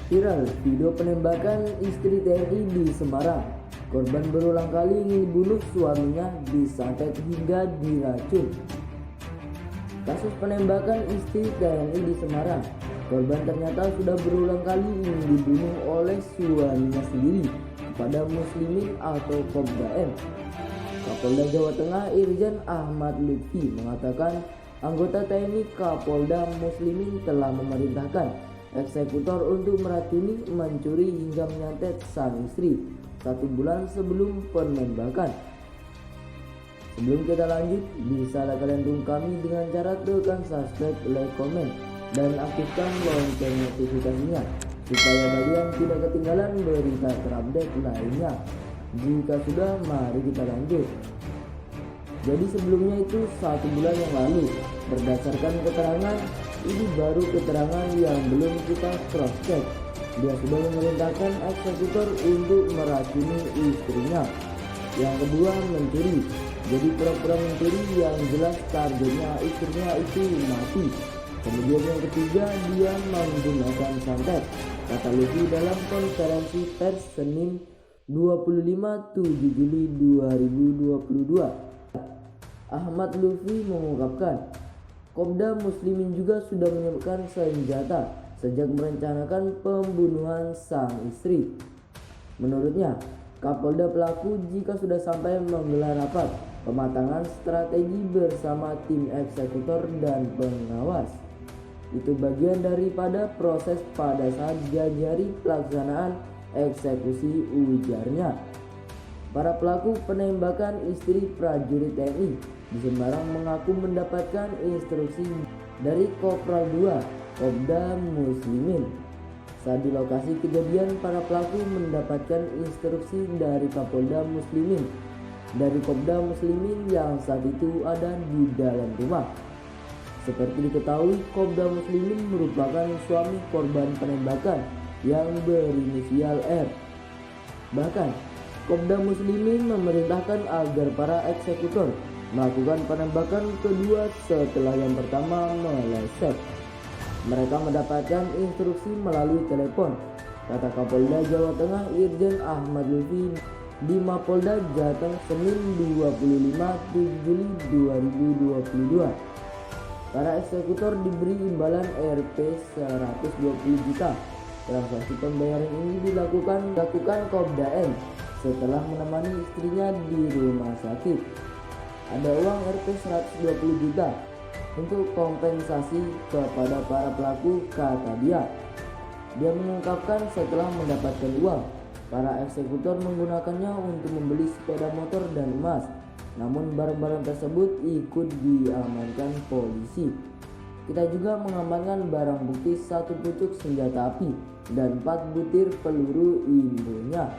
Viral video penembakan istri TNI di Semarang. Korban berulang kali ingin dibunuh suaminya, disantet hingga diracun. Kasus penembakan istri TNI di Semarang. Korban ternyata sudah berulang kali ingin dibunuh oleh suaminya sendiri kepada Muslimin atau Kopda M. Kapolda Jawa Tengah Irjen Ahmad Lutfi mengatakan anggota TNI Kapolda Muslimin telah memerintahkan eksekutor untuk meracuni, mencuri hingga menyantet sang istri 1 bulan sebelum penembakan. Sebelum kita lanjut, bisa kalian dukung kami dengan cara tekan subscribe, like, komen, dan aktifkan lonceng notifikasinya supaya kalian tidak ketinggalan berita terupdate lainnya. Jika sudah, mari kita lanjut. Jadi sebelumnya itu 1 bulan yang lalu, berdasarkan keterangan ini baru keterangan yang belum kita cross check. Dia sudah memerintahkan eksekutor untuk meracuni istrinya. Yang kedua, mencuri. Jadi pura-pura mencuri yang jelas targetnya istrinya itu mati. Kemudian yang ketiga, dia menggunakan santet, kata Lutfi dalam konferensi pers Senin 25 Juli 2022. Ahmad Lutfi mengungkapkan Kopda Muslimin juga sudah menyiapkan senjata sejak merencanakan pembunuhan sang istri. Menurutnya, Kapolda pelaku jika sudah sampai menggelar rapat pematangan strategi bersama tim eksekutor dan pengawas. Itu bagian daripada proses pada saat jajari pelaksanaan eksekusi, ujarnya. Para pelaku penembakan istri prajurit TNI di Semarang mengaku mendapatkan instruksi dari Kopral 2 Kopda Muslimin. Saat di lokasi kejadian, para pelaku mendapatkan instruksi dari Kapolda Muslimin dari Kopda Muslimin yang saat itu ada di dalam rumah. Seperti diketahui, Kopda Muslimin merupakan suami korban penembakan yang berinisial R. Bahkan, Kopda Muslimin memerintahkan agar para eksekutor melakukan penembakan kedua setelah yang pertama meleset. Mereka mendapatkan instruksi melalui telepon, kata Kapolda Jawa Tengah Irjen Ahmad Lutfi di Mapolda Jateng Senin 25 Juli 2022. Para eksekutor diberi imbalan Rp 120 juta. Transaksi pembayaran ini dilakukan Kopda M setelah menemani istrinya di rumah sakit. Ada uang Rp 120 juta untuk kompensasi kepada para pelaku, kata dia. Dia mengungkapkan setelah mendapatkan uang, para eksekutor menggunakannya untuk membeli sepeda motor dan emas. Namun barang-barang tersebut ikut diamankan polisi. Kita juga mengamankan barang bukti 1 pucuk senjata api dan 4 butir peluru imbunya.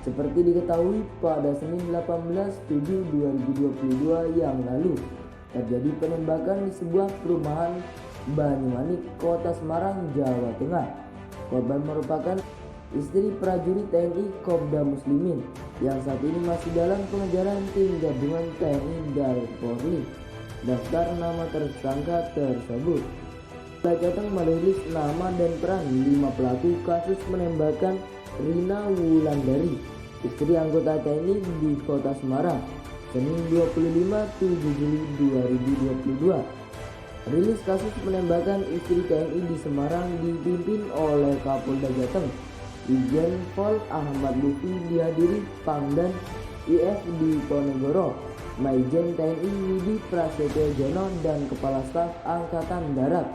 Seperti diketahui pada Senin 18 Juli 2022 yang lalu terjadi penembakan di sebuah perumahan Banyumanik, Kota Semarang, Jawa Tengah. Korban merupakan istri prajurit TNI Kopda Muslimin yang saat ini masih dalam pengejaran tim gabungan TNI dan Polri. Daftar nama tersangka tersebut. Polda Jateng merilis nama dan peran 5 pelaku kasus penembakan Rina Wulandari, istri anggota TNI di Kota Semarang, Senin 25 Juli 2022. Rilis kasus penembakan istri TNI di Semarang dipimpin oleh Kapolda Jateng, Irjen Pol Ahmad Lutfi, dihadiri Pangdam IF di Ponegoro, Maijen TNI Yudi Prasetyo Jono, dan Kepala Staf Angkatan Darat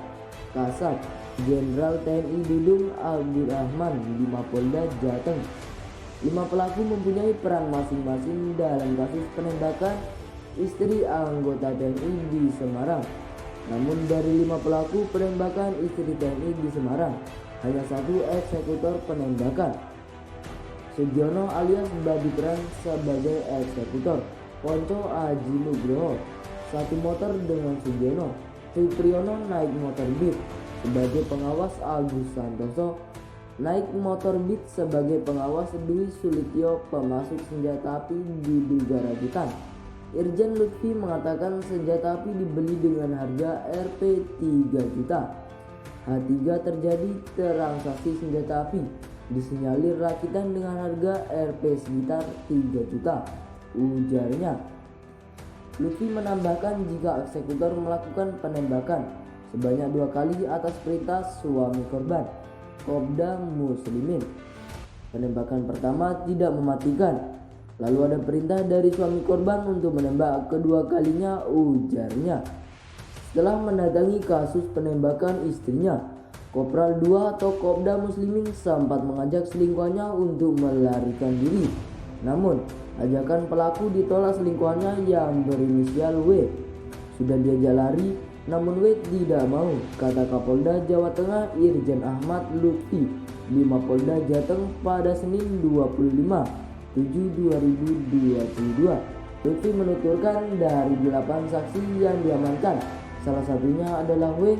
Kasat Jenderal TNI Dudung Abdurrahman di Mapolda Jateng. 5 pelaku mempunyai peran masing-masing dalam kasus penembakan istri anggota TNI di Semarang. Namun dari 5 pelaku penembakan istri TNI di Semarang, hanya 1 eksekutor penembakan. Sugiono alias Babi peran sebagai eksekutor. Ponco Aji Nugroho 1 motor dengan Sugiono. Supriyono naik motor Beat sebagai pengawas. Agus Santoso naik motor Beat sebagai pengawas. Dwi Sulityo pemasuk senjata api diduga rajutan. Irjen Lutfi mengatakan senjata api dibeli dengan harga Rp 3 juta. H3 terjadi transaksi senjata api, disinyalir rakitan dengan harga Rp sekitar 3 juta, ujarnya. Lutfi menambahkan jika eksekutor melakukan penembakan sebanyak 2 kali atas perintah suami korban, Kopda Muslimin. Penembakan pertama tidak mematikan, lalu ada perintah dari suami korban untuk menembak kedua kalinya, ujarnya. Setelah mendatangi kasus penembakan istrinya, Kopral 2 atau Kopda Muslimin sempat mengajak selingkuhannya untuk melarikan diri. Namun, ajakan pelaku ditolak selingkuhannya yang berinisial W. Sudah diajak lari, namun W tidak mau, kata Kapolda Jawa Tengah Irjen Ahmad Lutfi di Mapolda Jateng pada Senin 25/7/2022. Lutfi menuturkan dari 8 saksi yang diamankan, salah satunya adalah W.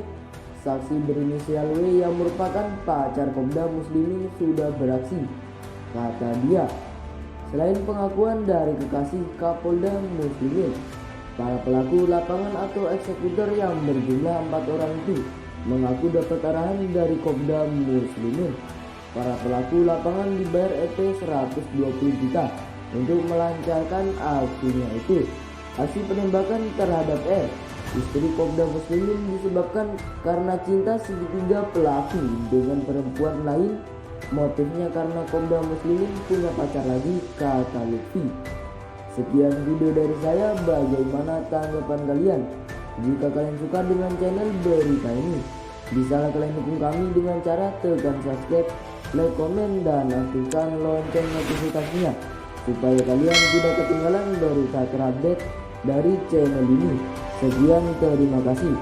Saksi berinisial W yang merupakan pacar Kopda Muslimin sudah beraksi, kata dia. Selain pengakuan dari kekasih Kapolda Muslimin, para pelaku lapangan atau eksekutor yang berjumlah 4 orang itu mengaku dapat arahan dari Kopda Muslimin. Para pelaku lapangan dibayar EP 120 juta untuk melancarkan aksinya itu. Aksi penembakan terhadap R, istri Kopda Muslimin, disebabkan karena cinta segitiga pelaku dengan perempuan lain. Motifnya karena Kopda Muslimin punya pacar lagi, kata Lutfi. Sekian video dari saya, bagaimana tanggapan kalian? Jika kalian suka dengan channel berita ini, bisa kalian dukung kami dengan cara tekan subscribe, like, komen, dan aktifkan lonceng notifikasinya supaya kalian tidak ketinggalan berita terupdate dari channel ini. Sekian, terima kasih.